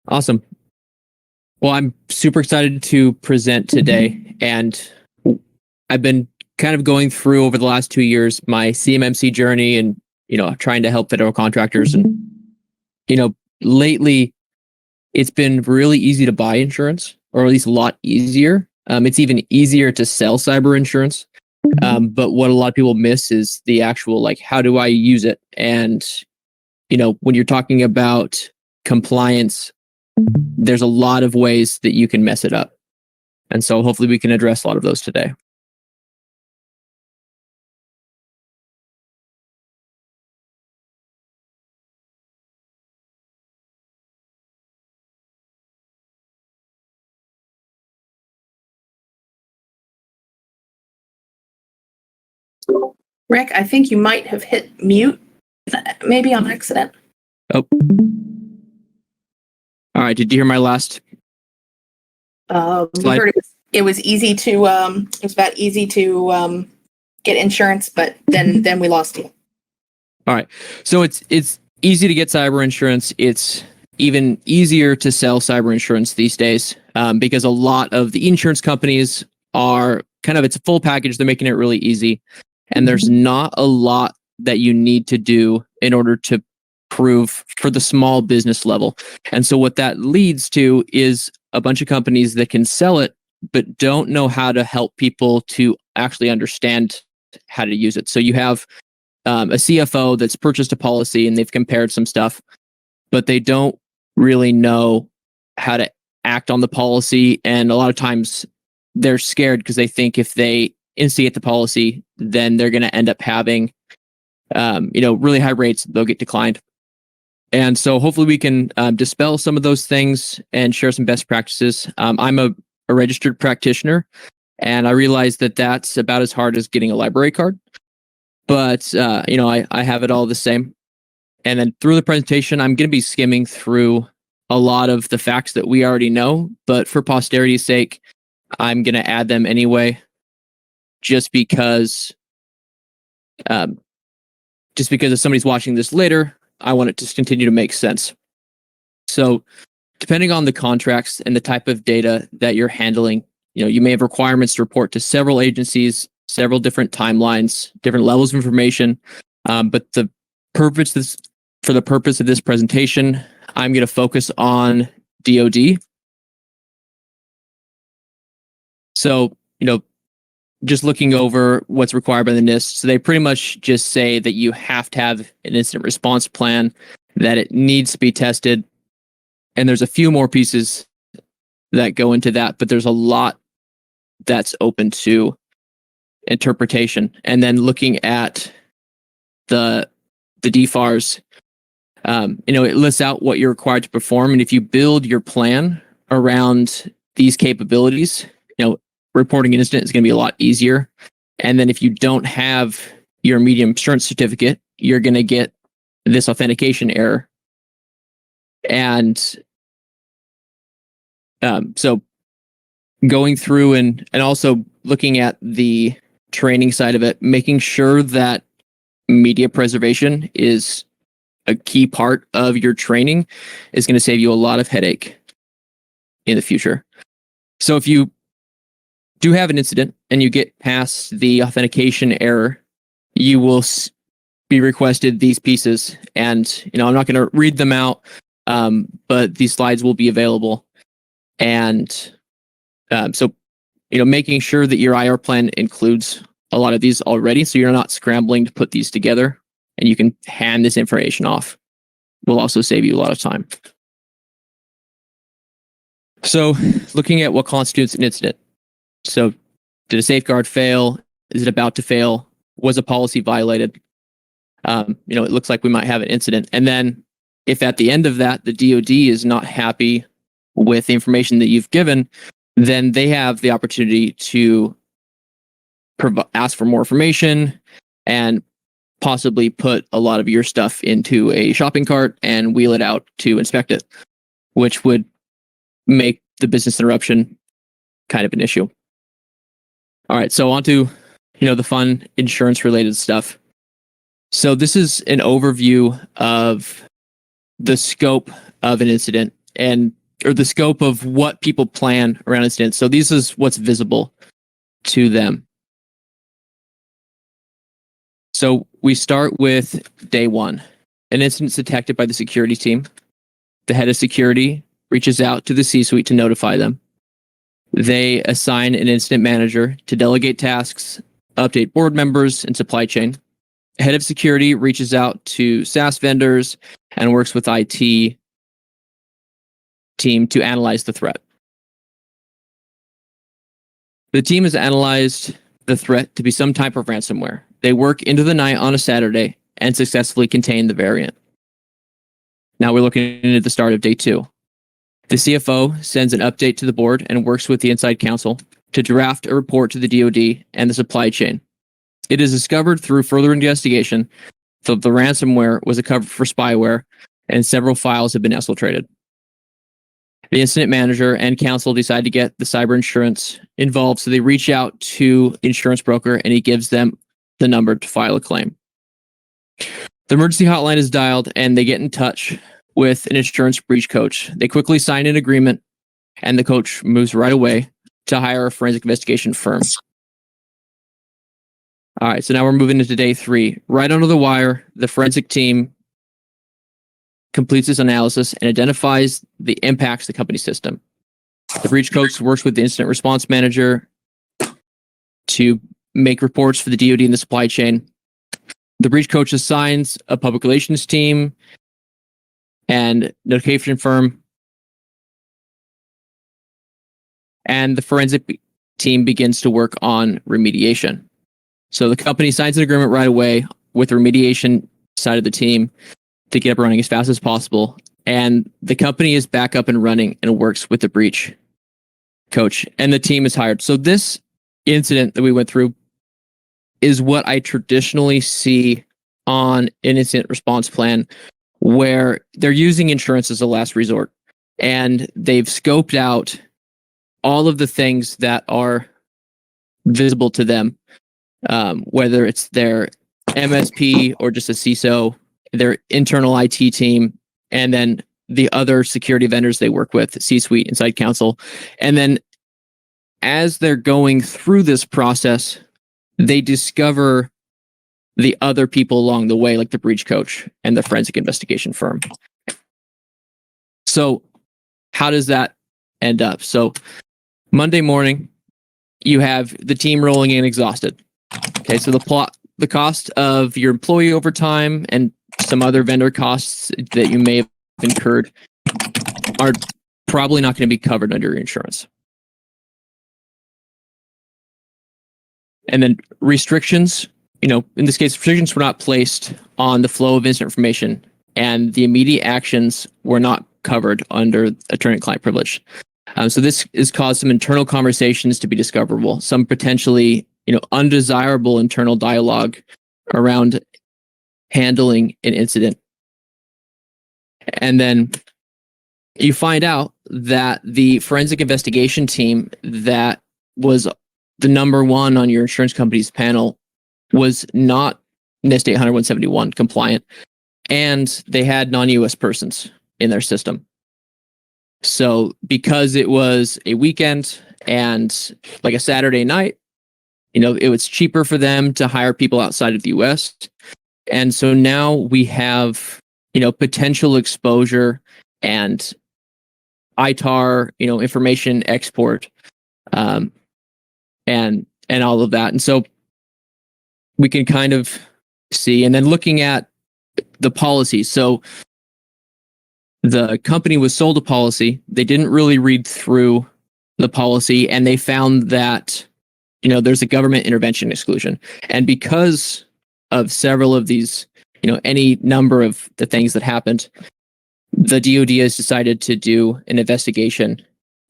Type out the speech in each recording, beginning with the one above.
Awesome. Well, I'm super excited to present today, and I've been kind of going through over the last 2 years my CMMC journey, and trying to help federal contractors. And lately it's been really easy to buy insurance, or at least a lot easier. It's even easier to sell cyber insurance. But what a lot of people miss is the actual, like, how do I use it? And when you're talking about compliance, there's a lot of ways that you can mess it up. And so hopefully we can address a lot of those today. Rick, I think you might have hit mute, maybe on accident. Oh. All right. Did you hear my last slide? Heard it was easy to it was about easy to get insurance, but then we lost you. All right. So it's easy to get cyber insurance. It's even easier to sell cyber insurance these days, because a lot of the insurance companies are it's a full package. They're making it really easy. And there's not a lot that you need to do in order to prove for the small business level. And so what that leads to is a bunch of companies that can sell it, but don't know how to help people to actually understand how to use it. So you have a CFO that's purchased a policy and they've compared some stuff, but they don't really know how to act on the policy. And a lot of times they're scared because they think if they instigate the policy, then they're going to end up having, really high rates. They'll get declined. And so hopefully we can dispel some of those things and share some best practices. I'm a registered practitioner, and I realize that that's about as hard as getting a library card. But, I have it all the same. And then through the presentation, I'm going to be skimming through a lot of the facts that we already know. But for posterity's sake, I'm going to add them anyway, just because if somebody's watching this later, I want it to continue to make sense. So depending on the contracts and the type of data that you're handling, you may have requirements to report to several agencies, several different timelines, different levels of information. But for the purpose of this presentation, I'm going to focus on DoD. So, just looking over what's required by the NIST. So they pretty much just say that you have to have an incident response plan, that it needs to be tested. And there's a few more pieces that go into that, but there's a lot that's open to interpretation. And then looking at the DFARS, it lists out what you're required to perform. And if you build your plan around these capabilities, reporting an incident is going to be a lot easier. And then if you don't have your medium assurance certificate, you're going to get this authentication error. And so going through and also looking at the training side of it, making sure that media preservation is a key part of your training is going to save you a lot of headache in the future. So if you do have an incident and you get past the authentication error, you will be requested these pieces. And, I'm not going to read them out, but these slides will be available. And so, making sure that your IR plan includes a lot of these already, so you're not scrambling to put these together, and you can hand this information off, will also save you a lot of time. So looking at what constitutes an incident. So did a safeguard fail? Is it about to fail? Was a policy violated? It looks like we might have an incident. And then if at the end of that, the DoD is not happy with the information that you've given, then they have the opportunity to ask for more information and possibly put a lot of your stuff into a shopping cart and wheel it out to inspect it, which would make the business interruption kind of an issue. All right, so on to, the fun insurance related stuff. So this is an overview of the scope of an incident or the scope of what people plan around incidents. So this is what's visible to them. So we start with day one. An incident's detected by the security team. The head of security reaches out to the C-suite to notify them. They assign an incident manager to delegate tasks, update board members, and supply chain. Head of security reaches out to SaaS vendors and works with IT team to analyze the threat. The team has analyzed the threat to be some type of ransomware. They work into the night on a Saturday and successfully contain the variant. Now we're looking at the start of day two. The CFO sends an update to the board and works with the inside counsel to draft a report to the DoD and the supply chain. It is discovered through further investigation that the ransomware was a cover for spyware and several files have been exfiltrated. The incident manager and counsel decide to get the cyber insurance involved, so they reach out to the insurance broker and he gives them the number to file a claim. The emergency hotline is dialed and they get in touch with an insurance breach coach. They quickly sign an agreement and the coach moves right away to hire a forensic investigation firm. All right, so now we're moving into day three. Right under the wire, the forensic team completes this analysis and identifies the impacts to the company system. The breach coach works with the incident response manager to make reports for the DoD and the supply chain. The breach coach assigns a public relations team and notification firm, and the forensic team begins to work on remediation. So the company signs an agreement right away with the remediation side of the team to get up and running as fast as possible. And the company is back up and running and works with the breach coach and the team is hired. So this incident that we went through is what I traditionally see on an incident response plan, where they're using insurance as a last resort and they've scoped out all of the things that are visible to them, whether it's their MSP or just a CISO, their internal IT team, and then the other security vendors they work with, C-suite, inside counsel. And then as they're going through this process, they discover the other people along the way, like the breach coach and the forensic investigation firm. So how does that end up? So Monday morning, you have the team rolling in exhausted. Okay, so the cost of your employee overtime and some other vendor costs that you may have incurred are probably not going to be covered under your insurance. And then restrictions, in this case, restrictions were not placed on the flow of incident information, and the immediate actions were not covered under attorney-client privilege. So this has caused some internal conversations to be discoverable, some potentially, undesirable internal dialogue around handling an incident. And then you find out that the forensic investigation team that was the number one on your insurance company's panel was not NIST 800-171 compliant, and they had non-US persons in their system. So because it was a weekend and like a Saturday night, it was cheaper for them to hire people outside of the US. And so now we have, potential exposure and ITAR, information export, and all of that. And so we can kind of see, and then looking at the policy. So the company was sold a policy. They didn't really read through the policy, and they found that, there's a government intervention exclusion. And because of several of these, any number of the things that happened, the DoD has decided to do an investigation.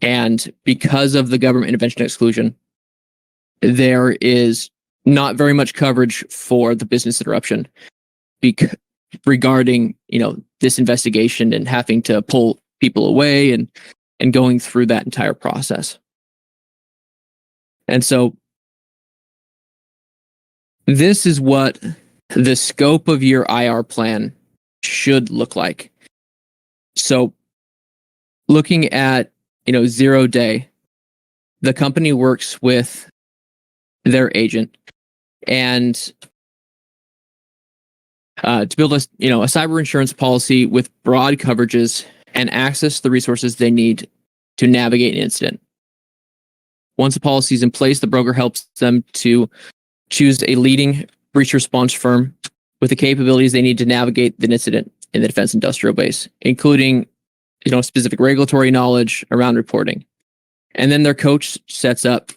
And because of the government intervention exclusion, there is not very much coverage for the business interruption regarding, this investigation and having to pull people away and going through that entire process. And so this is what the scope of your IR plan should look like. So looking at, 0 day, the company works with their agent and to build a cyber insurance policy with broad coverages and access to the resources they need to navigate an incident. Once a policy is in place, the broker helps them to choose a leading breach response firm with the capabilities they need to navigate the incident in the defense industrial base, including specific regulatory knowledge around reporting. And then their coach sets up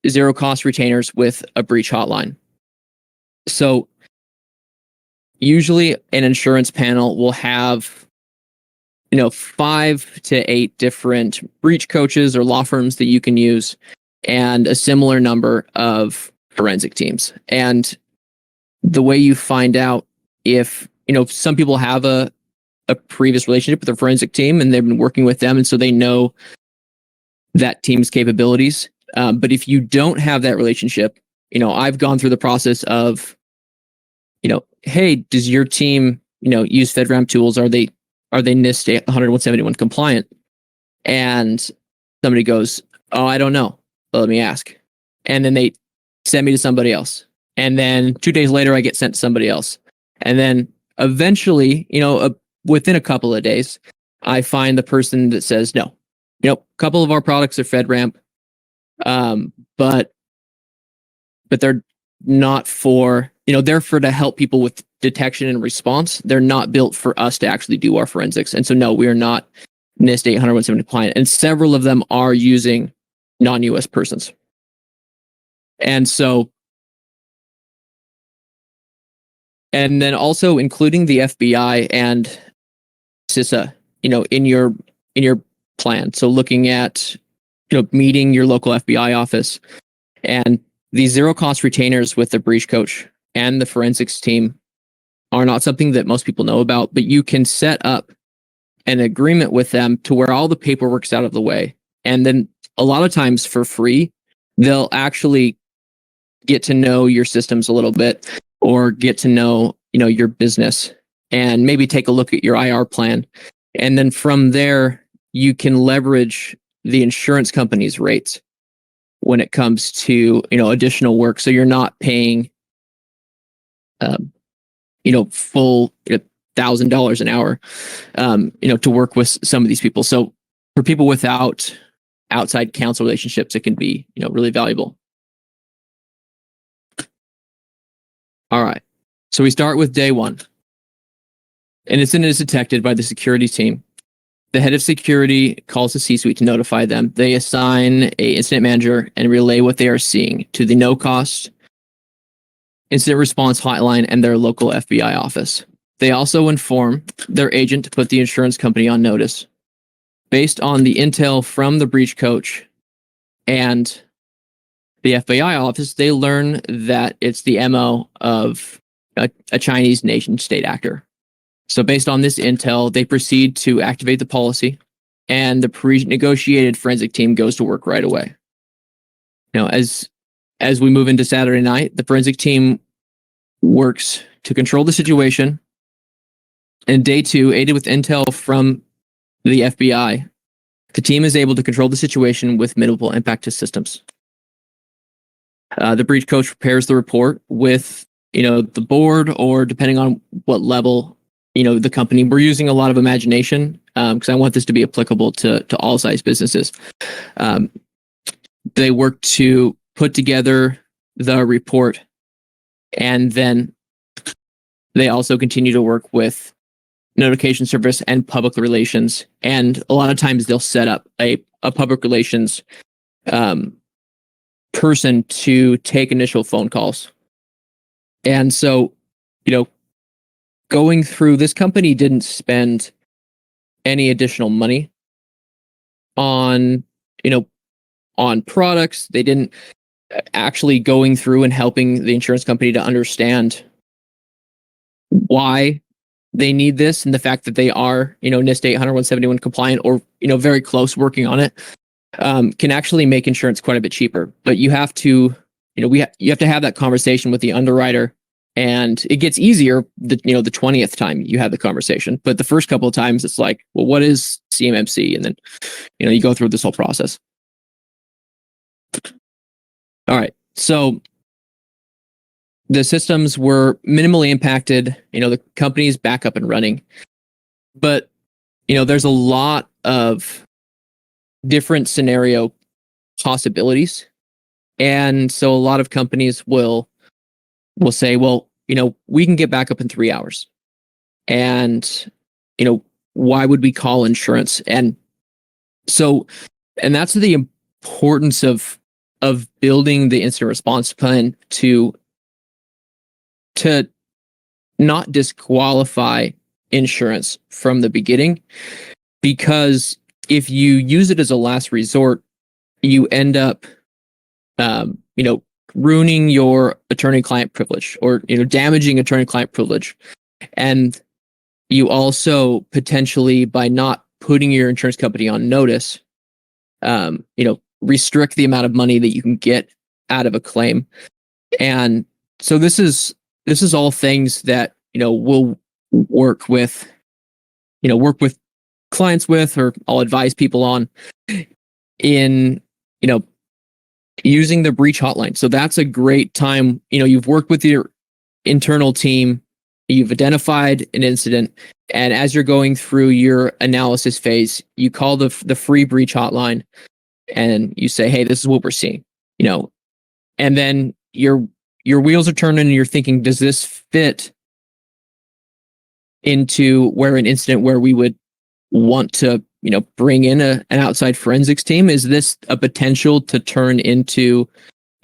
zero cost retainers with a breach hotline. So usually an insurance panel will have 5 to 8 different breach coaches or law firms that you can use, and a similar number of forensic teams. And the way you find out if, some people have a previous relationship with a forensic team and they've been working with them, and so they know that team's capabilities. But if you don't have that relationship, I've gone through the process of, hey, does your team, use FedRAMP tools? Are they NIST 171 compliant? And somebody goes, oh, I don't know. Well, let me ask. And then they send me to somebody else. And then 2 days later, I get sent to somebody else. And then eventually, within a couple of days, I find the person that says, no, a couple of our products are FedRAMP, but they're not for, they're for to help people with detection and response. They're not built for us to actually do our forensics. And so, no, we are not NIST 800-170 compliant. And several of them are using non-US persons. And so, and then also including the FBI and CISA, in your plan. So looking at, meeting your local FBI office, and these zero cost retainers with the breach coach and the forensics team are not something that most people know about, but you can set up an agreement with them to where all the paperwork's out of the way. And then a lot of times for free, they'll actually get to know your systems a little bit, or get to know, your business, and maybe take a look at your IR plan. And then from there, you can leverage the insurance company's rates when it comes to, additional work. So you're not paying, full $1,000 an hour, to work with some of these people. So for people without outside counsel relationships, it can be, really valuable. All right. So we start with day one. An incident is detected by the security team. The head of security calls the C-suite to notify them. They assign an incident manager and relay what they are seeing to the no-cost incident response hotline and their local FBI office. They also inform their agent to put the insurance company on notice. Based on the intel from the breach coach and the FBI office, they learn that it's the MO of a Chinese nation-state actor. So based on this intel, they proceed to activate the policy, and the pre-negotiated forensic team goes to work right away. As we move into Saturday night, the forensic team works to control the situation. And day two, aided with intel from the FBI, the team is able to control the situation with minimal impact to systems. The breach coach prepares the report with, the board, or depending on what level, the company. We're using a lot of imagination because I want this to be applicable to all size businesses. They work to put together the report, and then they also continue to work with notification service and public relations. And a lot of times they'll set up a public relations person to take initial phone calls. And so, going through, this company didn't spend any additional money on, on products. They didn't actually going through and helping the insurance company to understand why they need this, and the fact that they are, NIST 800-171 compliant, or, very close working on it, can actually make insurance quite a bit cheaper. But you have to, you have to have that conversation with the underwriter And it gets easier the 20th time you have the conversation. But the first couple of times it's like, well, what is CMMC? And then, you go through this whole process. All right. So the systems were minimally impacted, the company's back up and running. But, there's a lot of different scenario possibilities. And so a lot of companies will say, well, we can get back up in 3 hours. And, why would we call insurance? And that's the importance of building the incident response plan to not disqualify insurance from the beginning, because if you use it as a last resort, you end up, ruining your attorney-client privilege, or damaging attorney-client privilege, and you also potentially, by not putting your insurance company on notice, restrict the amount of money that you can get out of a claim. And so this is all things that we'll work with clients with, or I'll advise people on in using the breach hotline. So that's a great time. You've worked with your internal team, you've identified an incident, and as you're going through your analysis phase, you call the free breach hotline and you say, hey, this is what we're seeing, and then your wheels are turning and you're thinking, does this fit into an incident where we would want to bring in an outside forensics team? Is this a potential to turn into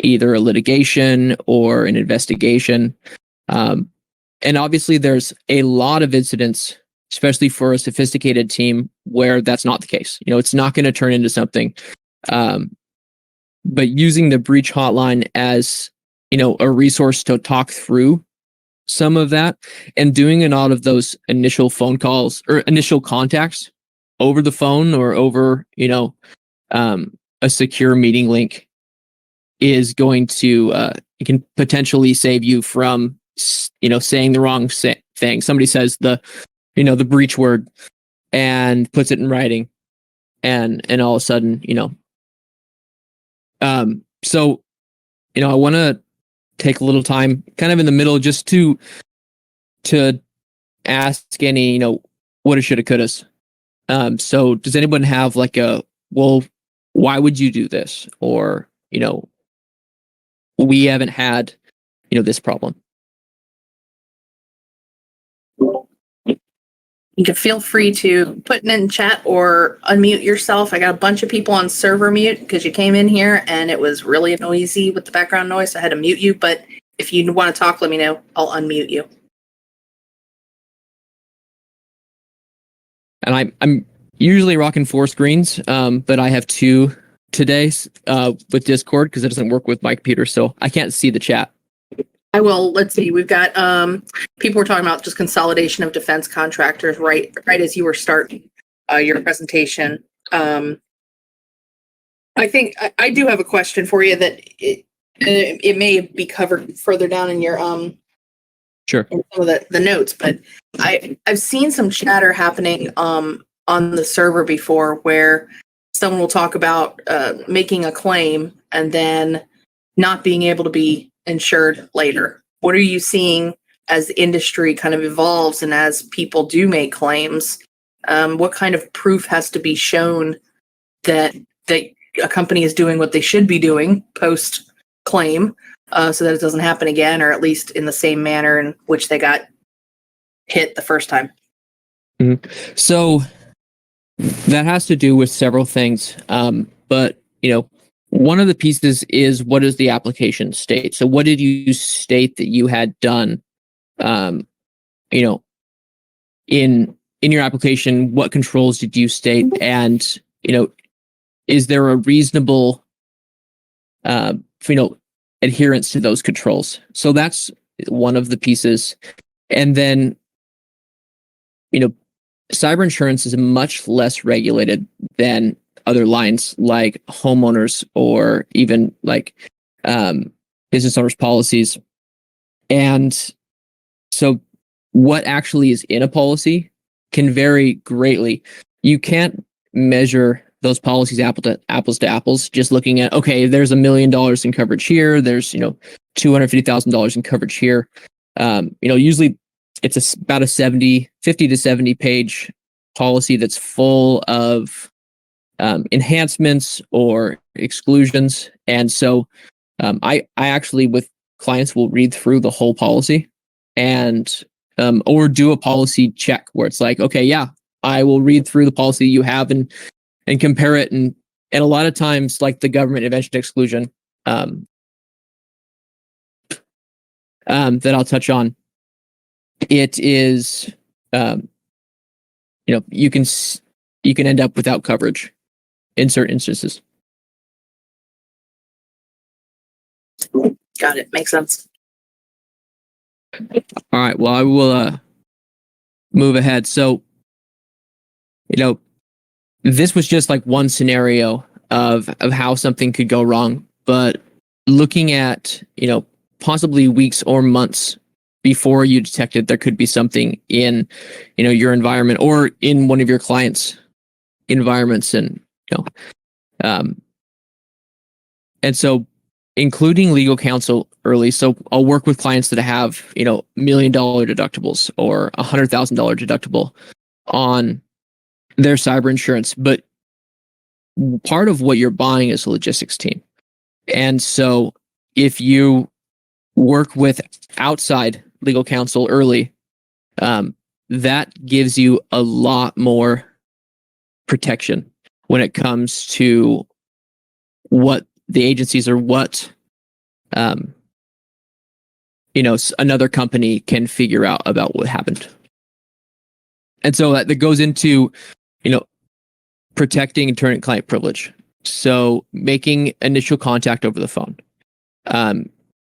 either a litigation or an investigation? And obviously there's a lot of incidents, especially for a sophisticated team, where that's not the case. It's not going to turn into something. But using the breach hotline as, a resource to talk through some of that, and doing a lot of those initial phone calls or initial contacts over the phone or over, a secure meeting link, is going to, it can potentially save you from, saying the wrong thing. Somebody says the breach word and puts it in writing, and all of a sudden, so, I want to take a little time kind of in the middle just to ask any, woulda, shoulda, couldas. So does anyone have like well, why would you do this? Or, we haven't had, this problem. You can feel free to put it in chat or unmute yourself. I got a bunch of people on server mute because you came in here and it was really noisy with the background noise. So I had to mute you, but if you want to talk, let me know. I'll unmute you. And I'm usually rocking 4 screens, but I have 2 today with Discord because it doesn't work with my computer, so I can't see the chat. I will. Let's see. We've got people were talking about just consolidation of defense contractors right as you were starting your presentation. I think I do have a question for you that it may be covered further down in your sure, in some of the notes, but I've seen some chatter happening on the server before where someone will talk about making a claim and then not being able to be insured later. What are you seeing as the industry kind of evolves and as people do make claims? What kind of proof has to be shown that a company is doing what they should be doing post claim, so that it doesn't happen again, or at least in the same manner in which they got hit the first time? Mm-hmm. So that has to do with several things, but one of the pieces is, what does the application state? So what did you state that you had done, in your application? What controls did you state? And, is there a reasonable, adherence to those controls? So that's one of the pieces. And then, cyber insurance is much less regulated than other lines like homeowners or even like business owners policies. And So what actually is in a policy can vary greatly. You can't measure those policies apples to apples just looking at, okay, there's $1 million in coverage here, there's $250,000 in coverage here. Usually it's about a 50 to 70 page policy that's full of enhancements or exclusions. And so I actually, with clients, will read through the whole policy and or do a policy check where it's like, okay, yeah, I will read through the policy you have and compare it. And a lot of times, like the government invention exclusion that I'll touch on, it is, you can end up without coverage in certain instances. Got it. Makes sense. All right. Well, I will move ahead. So, this was just like one scenario of how something could go wrong, but looking at, possibly weeks or months before you detected there could be something in, your environment or in one of your clients' environments, and and so including legal counsel early. So I'll work with clients that have, $1 million deductibles or $100,000 deductible on their cyber insurance, but part of what you're buying is a logistics team. And so if you work with outside legal counsel early, that gives you a lot more protection when it comes to what the agencies or what another company can figure out about what happened. And so that goes into protecting attorney-client privilege. So making initial contact over the phone,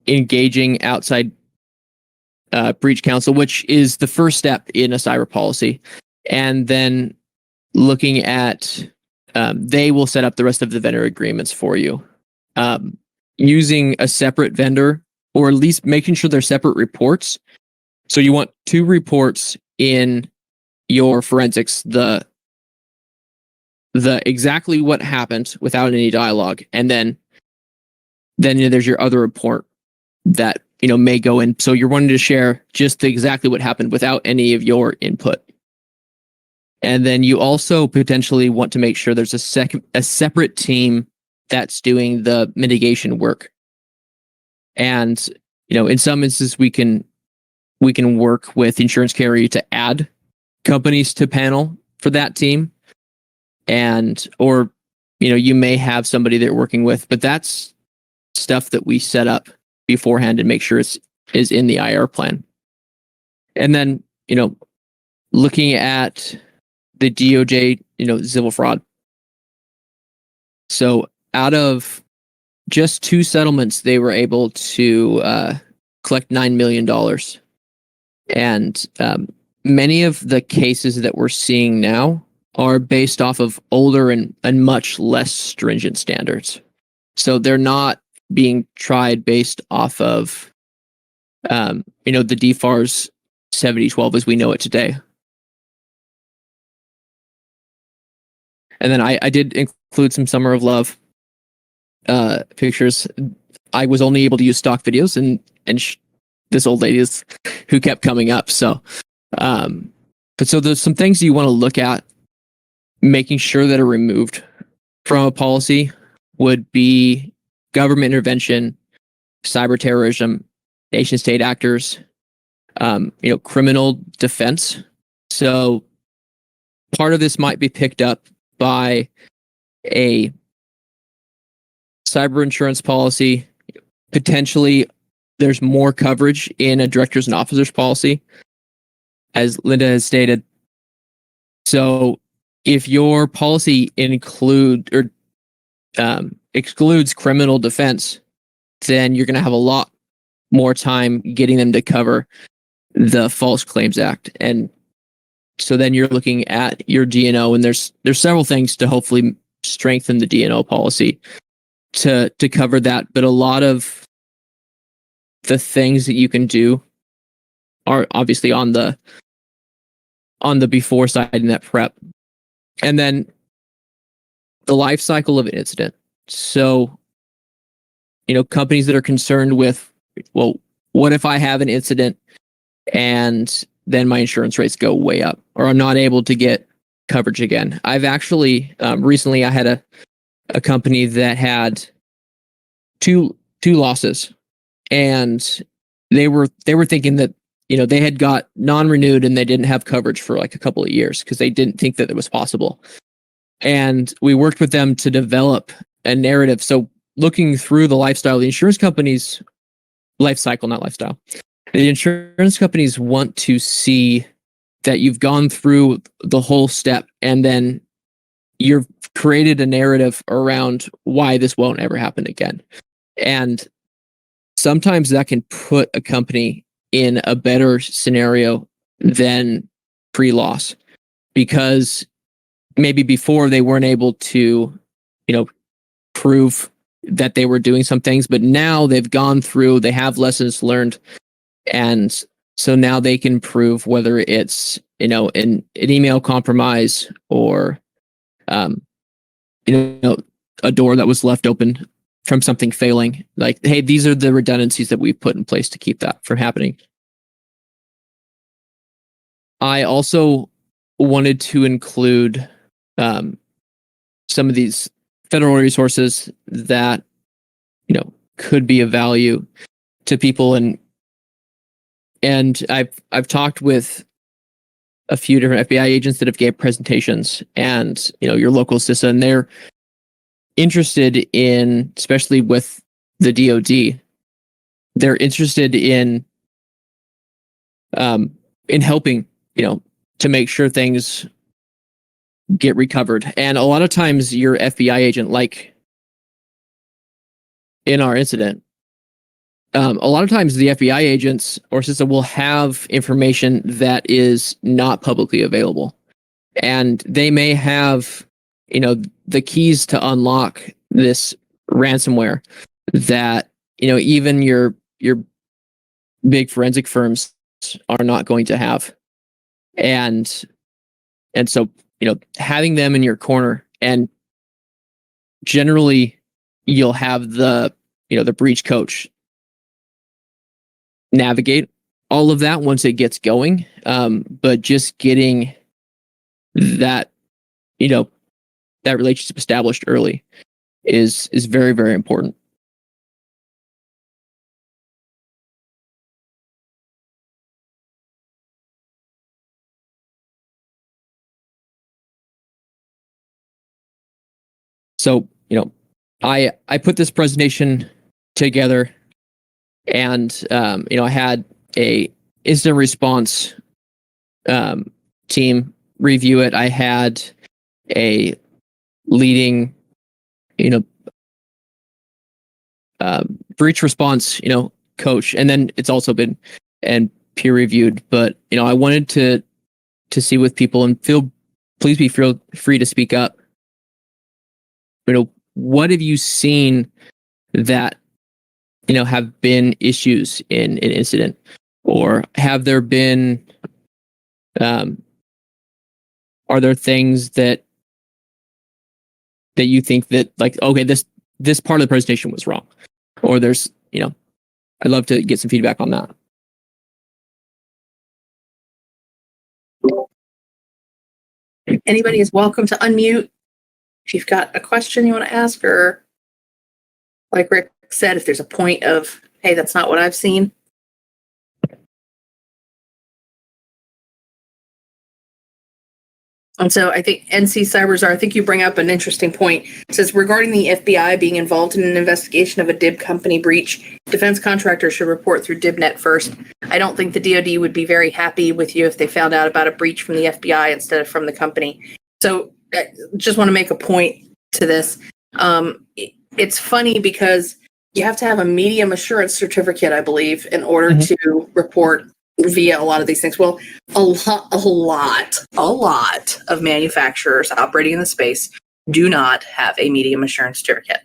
engaging outside breach counsel, which is the first step in a cyber policy, and then looking at they will set up the rest of the vendor agreements for you, using a separate vendor, or at least making sure they're separate reports. So you want 2 reports in your forensics, the exactly what happened without any dialogue, and then there's your other report that may go in. So you're wanting to share just exactly what happened without any of your input. And then you also potentially want to make sure there's a separate team that's doing the mitigation work. And in some instances we can work with insurance carrier to add companies to panel for that team, and or you may have somebody they're working with, but that's stuff that we set up beforehand and make sure is in the IR plan. And then looking at the DOJ civil fraud. So out of just 2 settlements, they were able to collect $9 million. And many of the cases that we're seeing now are based off of older and much less stringent standards. So they're not being tried based off of, the DFARS 7012 as we know it today. And then I did include some Summer of Love pictures. I was only able to use stock videos, and this old lady is who kept coming up. So, but so there's some things you want to look at, making sure that are removed from a policy would be government intervention, cyber terrorism, nation state actors, criminal defense. So part of this might be picked up by a cyber insurance policy. Potentially, there's more coverage in a directors and officers policy, as Linda has stated. So if your policy excludes criminal defense, then you're going to have a lot more time getting them to cover the False Claims Act. And so then you're looking at your D&O, and there's several things to hopefully strengthen the D&O policy to cover that. But a lot of the things that you can do are obviously on the before side in that prep. And then the life cycle of an incident. So, companies that are concerned with, well, what if I have an incident and then my insurance rates go way up, or I'm not able to get coverage again? I've actually recently I had a company that had two losses, and they were thinking that they had got non-renewed and they didn't have coverage for like a couple of years because they didn't think that it was possible. And we worked with them to develop a narrative. So looking through the lifestyle, the insurance companies life cycle, not lifestyle. The insurance companies want to see that you've gone through the whole step and then you've created a narrative around why this won't ever happen again. And sometimes that can put a company in a better scenario than pre-loss, because maybe before they weren't able to, prove that they were doing some things, but now they've gone through, they have lessons learned. And so now they can prove whether it's, an email compromise or, a door that was left open from something failing. Like, hey, these are the redundancies that we've put in place to keep that from happening. I also wanted to include some of these federal resources that could be of value to people, and I've talked with a few different FBI agents that have gave presentations, and your local CISA, and they're interested in, especially with the DoD, they're interested in helping to make sure things get recovered. And a lot of times your FBI agent, like in our incident, a lot of times the FBI agents or system will have information that is not publicly available, and they may have the keys to unlock this ransomware that even your big forensic firms are not going to have. And so having them in your corner, and generally you'll have the breach coach navigate all of that once it gets going. But just getting that that relationship established early is very, very important. So, I put this presentation together, and I had a incident response team review it. I had a leading breach response coach, and then it's also been peer reviewed. But I wanted to see with people, and please feel free to speak up. What have you seen that have been issues in an incident, or have there been are there things that you think that, like, okay, this part of the presentation was wrong, or there's I'd love to get some feedback on that. Anybody is welcome to unmute if you've got a question you want to ask, or like Rick said, if there's a point of, hey, that's not what I've seen. And so I think NC CyberZar, I think you bring up an interesting point. It says, regarding the FBI being involved in an investigation of a DIB company breach, defense contractors should report through DIBnet first. I don't think the DoD would be very happy with you if they found out about a breach from the FBI instead of from the company. So I just want to make a point to this. It's funny because you have to have a medium assurance certificate, I believe, in order to report via a lot of these things. Well, a lot of manufacturers operating in the space do not have a medium assurance certificate.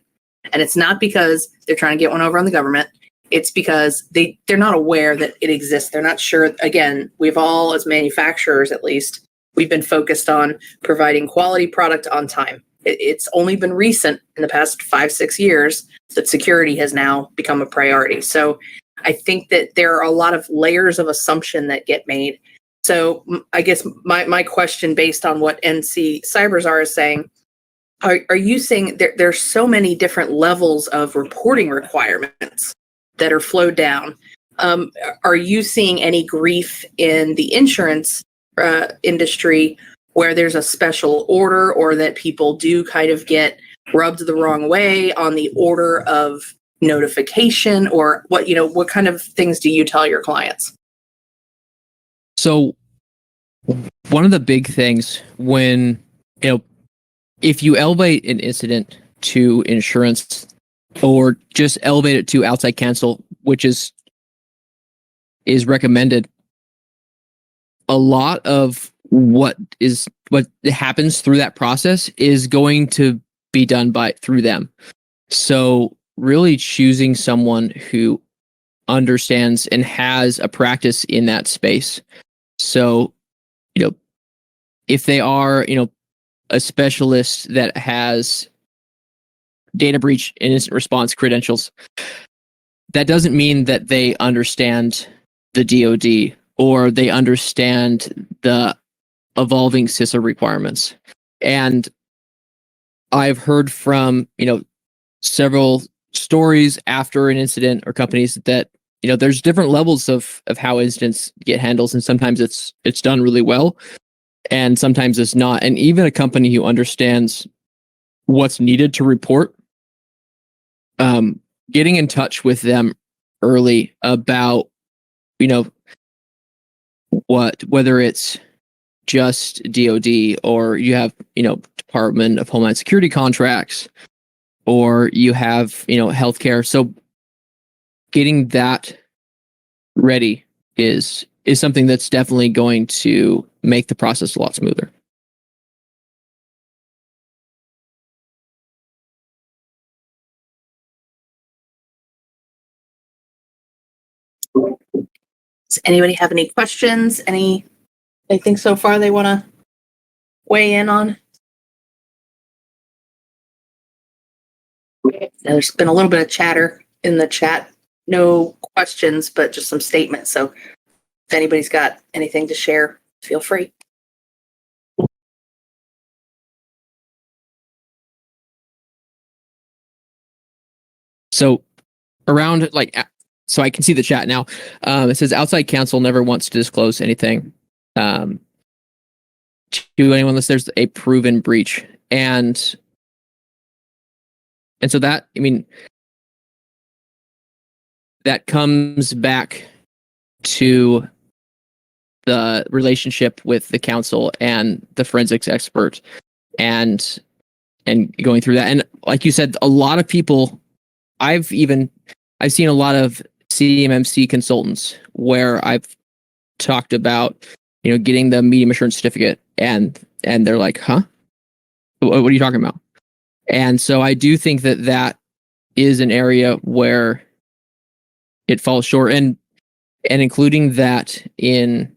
And it's not because they're trying to get one over on the government. it's because they're not aware that it exists. They're not sure. Again, we've all, as manufacturers at least, we've been focused on providing quality product on time. It's only been recent in the past 5-6 years that security has now become a priority. So I think that there are a lot of layers of assumption that get made. So I guess my question, based on what NC CyberSar is saying, are you saying there's so many different levels of reporting requirements that are flowed down? Are you seeing any grief in the insurance industry where there's a special order, or that people do kind of get rubbed the wrong way on the order of notification, or what kind of things do you tell your clients? So one of the big things when, if you elevate an incident to insurance, or just elevate it to outside cancel, which is recommended, a lot of what happens through that process is going to be done through them. So really choosing someone who understands and has a practice in that space. So, if they are, a specialist that has data breach and incident response credentials, that doesn't mean that they understand the DoD or they understand the evolving CISA requirements. And I've heard from, several stories after an incident, or companies that, there's different levels of how incidents get handled, and sometimes it's done really well, and sometimes it's not. And even a company who understands what's needed to report, getting in touch with them early about, whether it's just DoD, or you have, Department of Homeland Security contracts, or you have, healthcare. So getting that ready is something that's definitely going to make the process a lot smoother. Does anybody have any questions? Anything so far they want to weigh in on? There's been a little bit of chatter in the chat. No questions, but just some statements. So if anybody's got anything to share, feel free. So around so I can see the chat now. It says outside counsel never wants to disclose anything to anyone unless there's a proven breach. And so that, that comes back to the relationship with the counsel and the forensics expert, and going through that. And like you said, a lot of people, I've seen a lot of CMMC consultants where I've talked about, getting the medium assurance certificate, and they're like, huh? What are you talking about? And so I do think that is an area where it falls short, and including that in,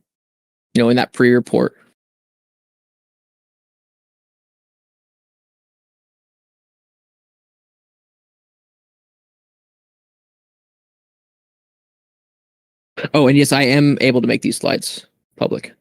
in that pre-report. Oh, and yes, I am able to make these slides public.